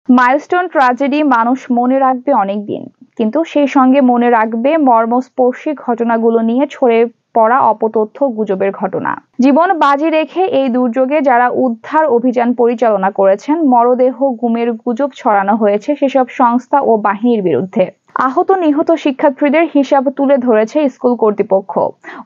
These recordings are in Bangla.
মাইলস্টোন ট্র্যাজেডি মানুষ মনে রাখবে অনেকদিন, কিন্তু সেই সঙ্গে মনে রাখবে মর্মস্পর্শী ঘটনাগুলো নিয়ে ছড়ে পড়া অপতথ্য গুজবের ঘটনা। জীবন বাজি রেখে এই দুর্যোগে যারা উদ্ধার অভিযান পরিচালনা করেছেন, মরদেহ গুমের গুজব ছড়ানো হয়েছে সেসব সংস্থা ও বাহিনীর বিরুদ্ধে। আহত নিহত শিক্ষার্থীদের হিসাব তুলে ধরেছে স্কুল কর্তৃপক্ষ।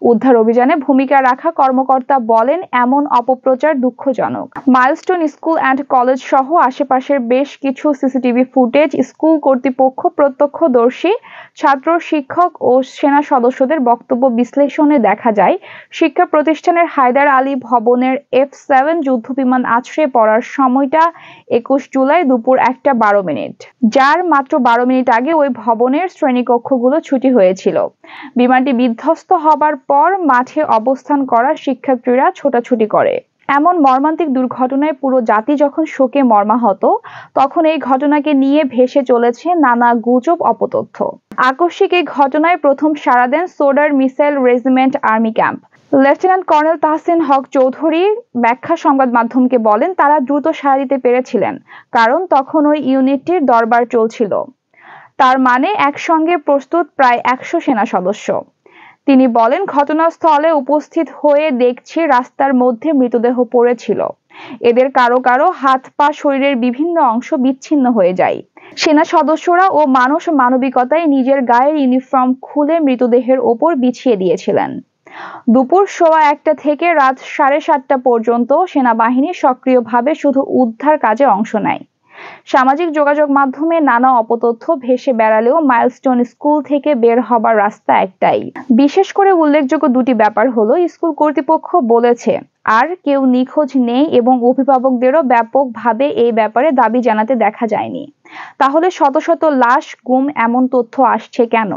উদ্ধার অভিযানে ভূমিকা রাখা কর্মকর্তা বলেন, এমন অপপ্রচার দুঃখজনক। মাইলস্টোন স্কুল অ্যান্ড কলেজ সহ আশেপাশের বেশ কিছু সিসিটিভি ফুটেজ, স্কুল কর্তৃপক্ষ, প্রত্যক্ষদর্শী, ছাত্র, শিক্ষক ও সেনা সদস্যদের বক্তব্য বিশ্লেষণে দেখা যায়, শিক্ষা প্রতিষ্ঠানের হায়দার আলী ভবনের F-7 যুদ্ধবিমান আছড়ে পড়ার সময়টা 21 জুলাই দুপুর 1:12। যার মাত্র 12 মিনিট আগে ওই ভবনের শ্রেণীকক্ষগুলো ছুটি হয়েছিল। বিমানটি বিধ্বস্ত হবার পর মাঠে অবস্থান করা শিক্ষার্থীরা ছোটাছুটি করে। এমন মর্মান্তিক দুর্ঘটনায় পুরো জাতি যখন শোকে মর্মাহত, তখন এই ঘটনাকে নিয়ে ভেসে চলেছে নানা গুজব, অপতথ্য। আকস্মিক এই ঘটনায় প্রথম সাড়া দেন সোডার missile regiment army camp. Lieutenant colonel Tahsin Haque Chowdhury ব্যাখ্যা সংবাদ মাধ্যমকে বলেন, তারা দ্রুত সাড়া দিতে পেরেছিলেন কারণ তখন ওই ইউনিটটির দরবার চলছিল। তার মানে একসঙ্গে প্রস্তুত প্রায় 100 সেনা সদস্য। তিনি বলেন, ঘটনাস্থলে উপস্থিত হয়ে দেখছি রাস্তার মধ্যে মৃতদেহ পড়েছিল। এদের কারো কারো হাত পা, শরীরের বিভিন্ন অংশ বিচ্ছিন্ন হয়ে যায়। সেনা সদস্যরা ও মানুষ মানবিকতায় নিজের গায়ের ইউনিফর্ম খুলে মৃতদেহের ওপর বিছিয়ে দিয়েছিলেন। দুপুর 1:15 থেকে রাত 7:30 পর্যন্ত সেনাবাহিনী সক্রিয়ভাবে শুধু উদ্ধার কাজে অংশ নেয়। সামাজিক যোগাযোগ মাধ্যমে নানা অপতথ্য ভেসে বেড়ালেও মাইলস্টোন স্কুল থেকে বের হবার রাস্তা একটাই। বিশেষ করে উল্লেখযোগ্য দুটি ব্যাপার হলো, স্কুল কর্তৃপক্ষ বলেছে আর কেউ নিখোঁজ নেই এবং অভিভাবকদেরও ব্যাপকভাবে এই ব্যাপারে দাবি জানাতে দেখা যায়নি। তাহলে শত শত লাশ গুম, এমন তথ্য আসছে কেন?